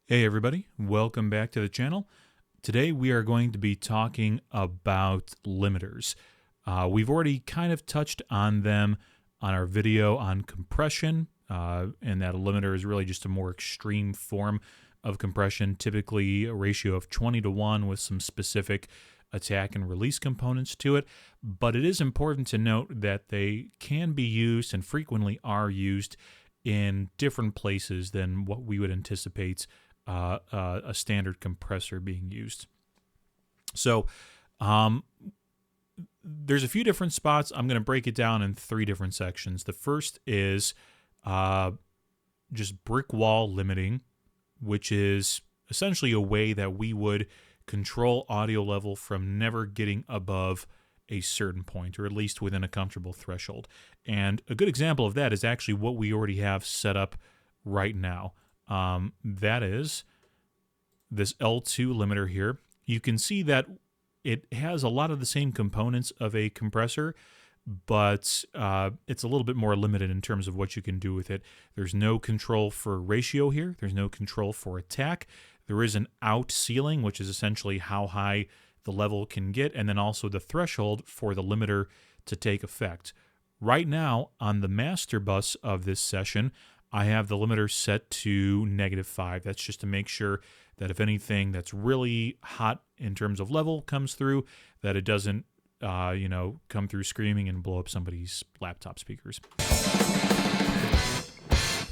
Hey everybody, welcome back to the channel. Today we are going to be talking about limiters. We've already kind of touched on them on our video on compression, and that a limiter is really just a more extreme form of compression, typically a ratio of 20:1 with some specific attack and release components to it. But it is important to note that they can be used and frequently are used in different places than what we would anticipate a standard compressor being used. So there's a few different spots. I'm going to break it down in three different sections. The first is just brick wall limiting, which is essentially a way that we would control audio level from never getting above a certain point, or at least within a comfortable threshold. And a good example of that is actually what we already have set up right now. That is this L2 limiter here. You can see that it has a lot of the same components of a compressor, but it's a little bit more limited in terms of what you can do with it. There's no control for ratio here. There's no control for attack. There is an out ceiling, which is essentially how high the level can get, and then also the threshold for the limiter to take effect. Right now, on the master bus of this session, I have the limiter set to -5. That's just to make sure that if anything that's really hot in terms of level comes through, that it doesn't, come through screaming and blow up somebody's laptop speakers.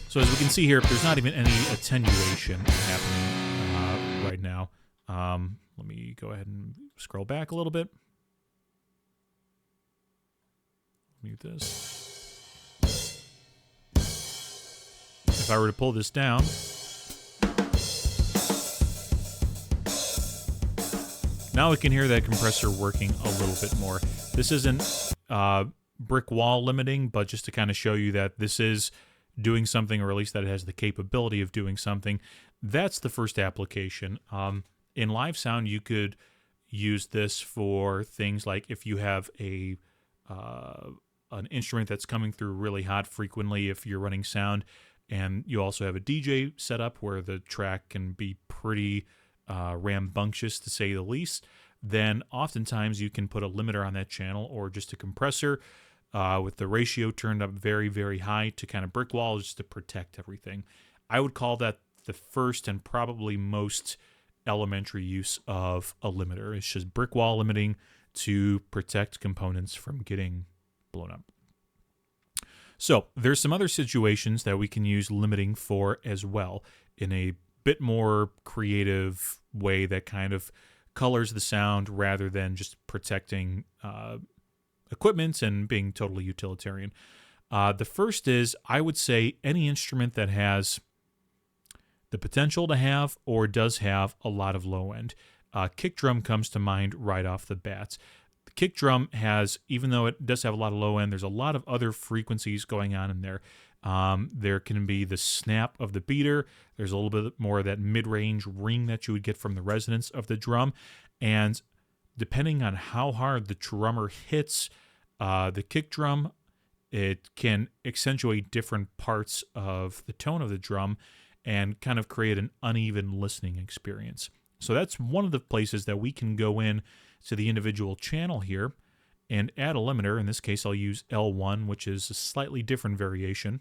So as we can see here, there's not even any attenuation happening right now. Let me go ahead and scroll back a little bit. Mute this. If I were to pull this down, now we can hear that compressor working a little bit more. This isn't brick wall limiting, but just to kind of show you that this is doing something, or at least that it has the capability of doing something. That's the first application. In live sound, you could use this for things like if you have an instrument that's coming through really hot frequently, if you're running sound, and you also have a DJ set up where the track can be pretty rambunctious, to say the least, then oftentimes you can put a limiter on that channel, or just a compressor with the ratio turned up very, very high to kind of brick wall, just to protect everything. I would call that the first and probably most elementary use of a limiter. It's just brick wall limiting to protect components from getting blown up. So there's some other situations that we can use limiting for as well, in a bit more creative way that kind of colors the sound rather than just protecting equipment and being totally utilitarian. The first is, I would say, any instrument that has the potential to have or does have a lot of low end. Kick drum comes to mind right off the bat. The kick drum has, even though it does have a lot of low end, there's a lot of other frequencies going on in there. There can be the snap of the beater. There's a little bit more of that mid-range ring that you would get from the resonance of the drum. And depending on how hard the drummer hits the kick drum, it can accentuate different parts of the tone of the drum and kind of create an uneven listening experience. So that's one of the places that we can go in to the individual channel here and add a limiter. In this case, I'll use L1, which is a slightly different variation,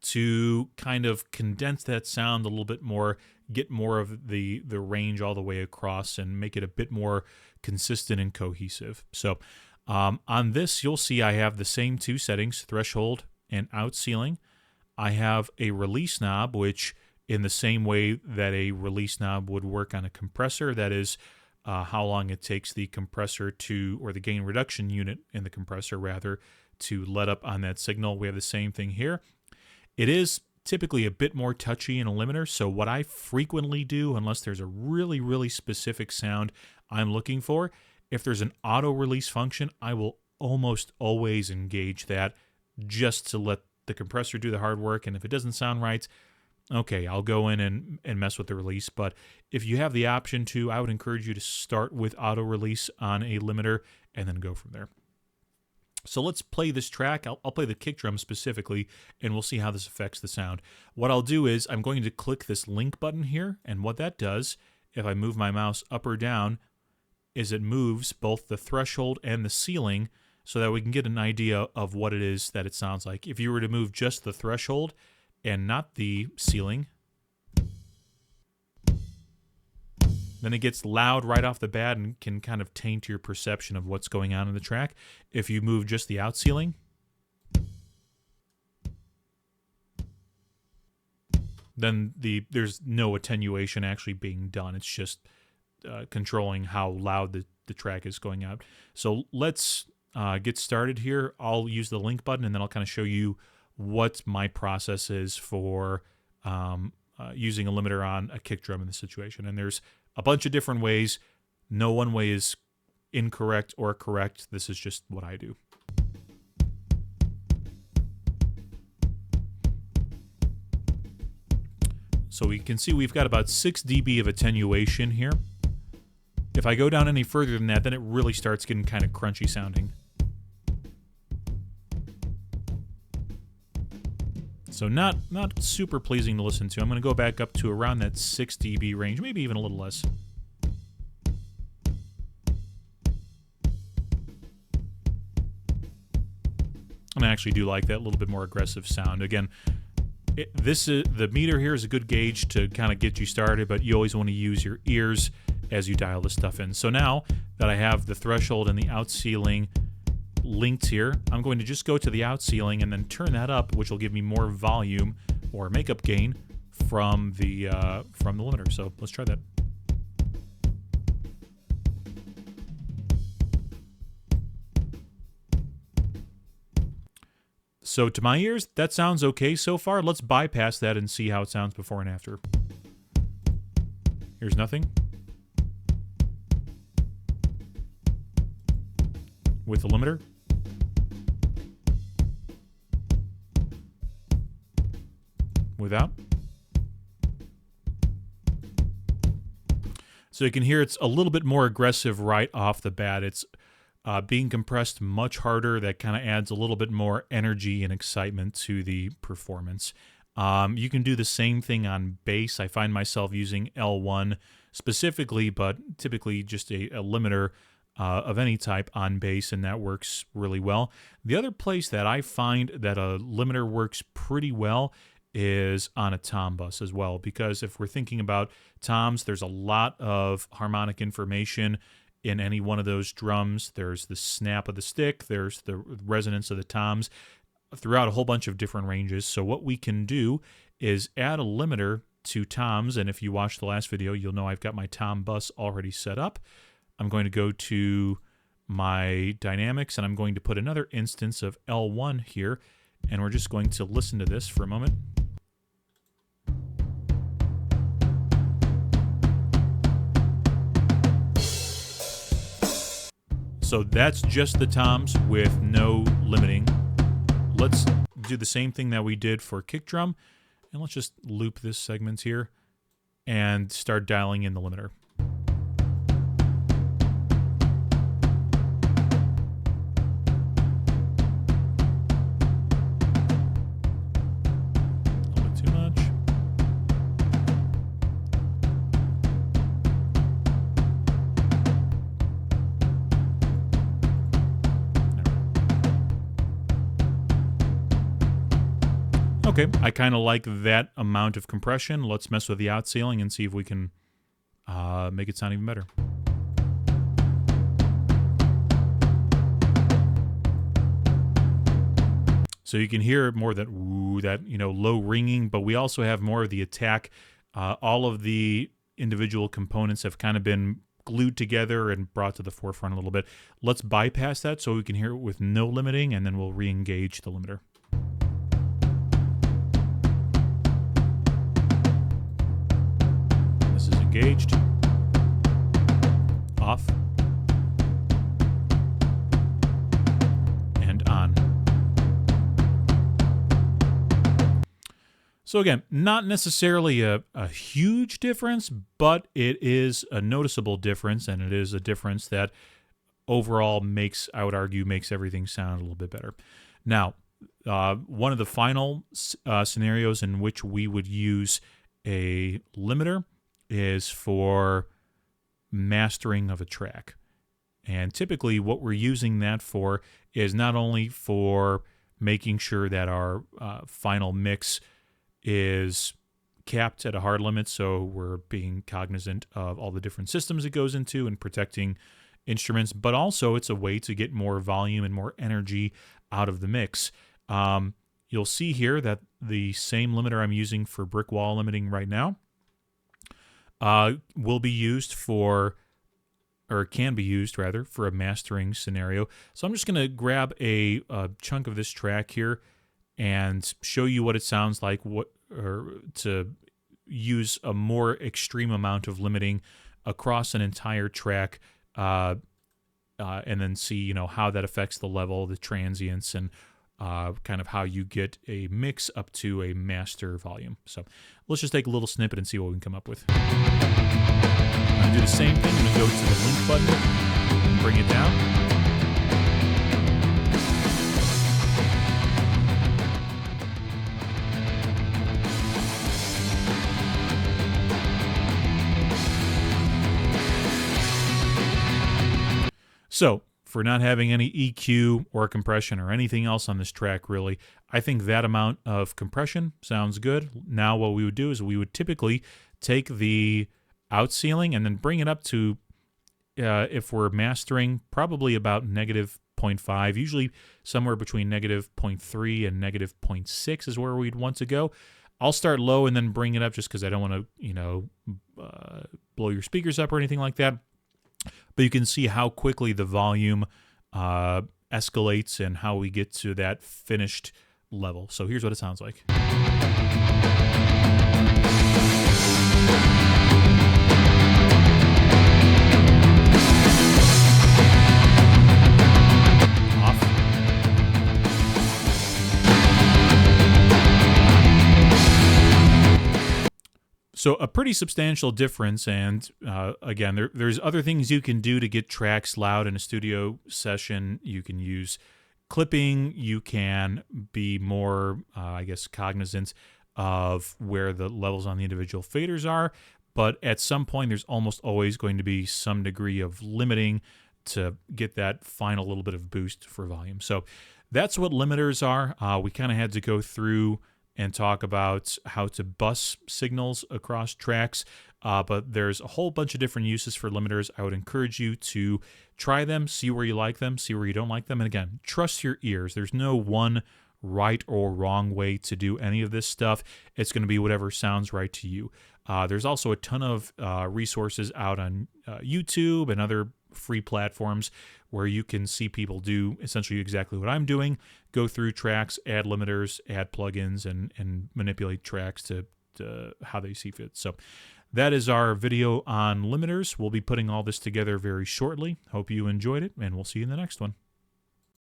to kind of condense that sound a little bit more, get more of the range all the way across, and make it a bit more consistent and cohesive. So on this, you'll see I have the same two settings, threshold and out ceiling. I have a release knob, which in the same way that a release knob would work on a compressor, that is how long it takes the compressor to, or the gain reduction unit in the compressor rather, to let up on that signal. We have the same thing here. It is typically a bit more touchy in a limiter, so what I frequently do, unless there's a really, really specific sound I'm looking for, if there's an auto release function, I will almost always engage that just to let the compressor do the hard work. And if it doesn't sound right, okay, I'll go in and mess with the release. But if you have the option to, I would encourage you to start with auto release on a limiter and then go from there. So let's play this track. I'll play the kick drum specifically, and we'll see how this affects the sound. What I'll do is I'm going to click this link button here, and what that does, if I move my mouse up or down, is it moves both the threshold and the ceiling so that we can get an idea of what it is that it sounds like. If you were to move just the threshold and not the ceiling, then it gets loud right off the bat and can kind of taint your perception of what's going on in the track. If you move just the out ceiling, then there's no attenuation actually being done. It's just controlling how loud the track is going out. So let's get started here. I'll use the link button, and then I'll kind of show you what my process is for using a limiter on a kick drum in this situation. And there's a bunch of different ways. No one way is incorrect or correct. This is just what I do. So we can see we've got about 6 dB of attenuation here. If I go down any further than that, then it really starts getting kind of crunchy sounding. So not super pleasing to listen to. I'm going to go back up to around that 6 dB range, maybe even a little less. And I actually do like that little bit more aggressive sound. Again, the meter here is a good gauge to kind of get you started, but you always want to use your ears as you dial this stuff in. So now that I have the threshold and the out ceiling linked here, I'm going to just go to the out ceiling and then turn that up, which will give me more volume or makeup gain from the limiter. So let's try that. So to my ears, that sounds okay so far. Let's bypass that and see how it sounds before and after. Here's nothing. With the limiter. Without. So you can hear it's a little bit more aggressive right off the bat. It's being compressed much harder. That kind of adds a little bit more energy and excitement to the performance. You can do the same thing on bass. I find myself using L1 specifically, but typically just a limiter of any type on bass, and that works really well. The other place that I find that a limiter works pretty well is on a tom bus as well, because if we're thinking about toms, there's a lot of harmonic information in any one of those drums. There's the snap of the stick, there's the resonance of the toms throughout a whole bunch of different ranges. So what we can do is add a limiter to toms, and if you watched the last video, you'll know I've got my tom bus already set up. I'm going to go to my dynamics, and I'm going to put another instance of L1 here, and we're just going to listen to this for a moment. So that's just the toms with no limiting. Let's do the same thing that we did for kick drum, and let's just loop this segment here and start dialing in the limiter. A little bit too much. Okay, I kind of like that amount of compression. Let's mess with the out ceiling and see if we can make it sound even better. So you can hear more that ooh, that low ringing, but we also have more of the attack. All of the individual components have kind of been glued together and brought to the forefront a little bit. Let's bypass that so we can hear it with no limiting, and then we'll re-engage the limiter. Engaged, off, and on. So again, not necessarily a huge difference, but it is a noticeable difference, and it is a difference that overall I would argue, makes everything sound a little bit better. Now, one of the final scenarios in which we would use a limiter is for mastering of a track. And typically what we're using that for is not only for making sure that our final mix is capped at a hard limit, so we're being cognizant of all the different systems it goes into and protecting instruments, but also it's a way to get more volume and more energy out of the mix. You'll see here that the same limiter I'm using for brick wall limiting right now will be used for, or can be used rather, for a mastering scenario. So I'm just going to grab a chunk of this track here and show you what it sounds like, to use a more extreme amount of limiting across an entire track, and then see how that affects the level, the transients, and kind of how you get a mix up to a master volume. So let's just take a little snippet and see what we can come up with. I'm going to do the same thing. I'm going to go to the link button and bring it down. So, for not having any EQ or compression or anything else on this track, really, I think that amount of compression sounds good. Now what we would do is we would typically take the out ceiling and then bring it up to, if we're mastering, probably about -0.5, usually somewhere between -0.3 and -0.6 is where we'd want to go. I'll start low and then bring it up just because I don't want to, blow your speakers up or anything like that. But you can see how quickly the volume escalates and how we get to that finished level. So here's what it sounds like. So a pretty substantial difference, and again, there's other things you can do to get tracks loud in a studio session. You can use clipping. You can be more, cognizant of where the levels on the individual faders are. But at some point, there's almost always going to be some degree of limiting to get that final little bit of boost for volume. So that's what limiters are. We kind of had to go through and talk about how to bus signals across tracks, but there's a whole bunch of different uses for limiters. I would encourage you to try them, see where you like them, see where you don't like them, and again, trust your ears. There's no one right or wrong way to do any of this stuff. It's going to be whatever sounds right to you. There's also a ton of resources out on YouTube and other free platforms where you can see people do essentially exactly what I'm doing, go through tracks, add limiters, add plugins, and manipulate tracks to how they see fit. So that is our video on limiters. We'll be putting all this together very shortly. Hope you enjoyed it, and we'll see you in the next one.